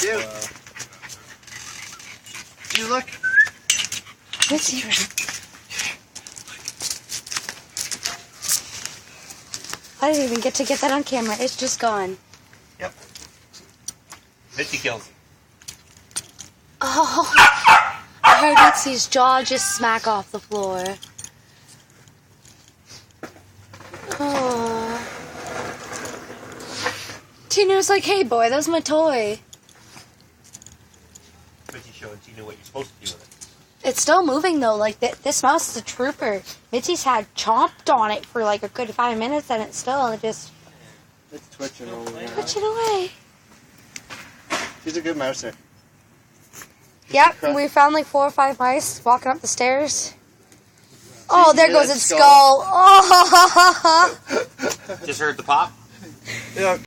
Dude. You look. Mitzi. I didn't even get to get that on camera. It's just gone. Yep. Mitzi kills him. Oh, I heard Mitzi's jaw just smack off the floor. Oh. Tina was like, hey boy, that was my toy. Mitzi showing Tina what you're supposed to do with it. It's still moving though, like this mouse is a trooper. Mitzi's had chomped on it for like a good 5 minutes and it's still just... It's twitching over there. Twitching away. She's a good mouser. Yep, we found like 4 or 5 mice walking up the stairs. Oh, there goes its skull. Oh! Just heard the pop? Yeah.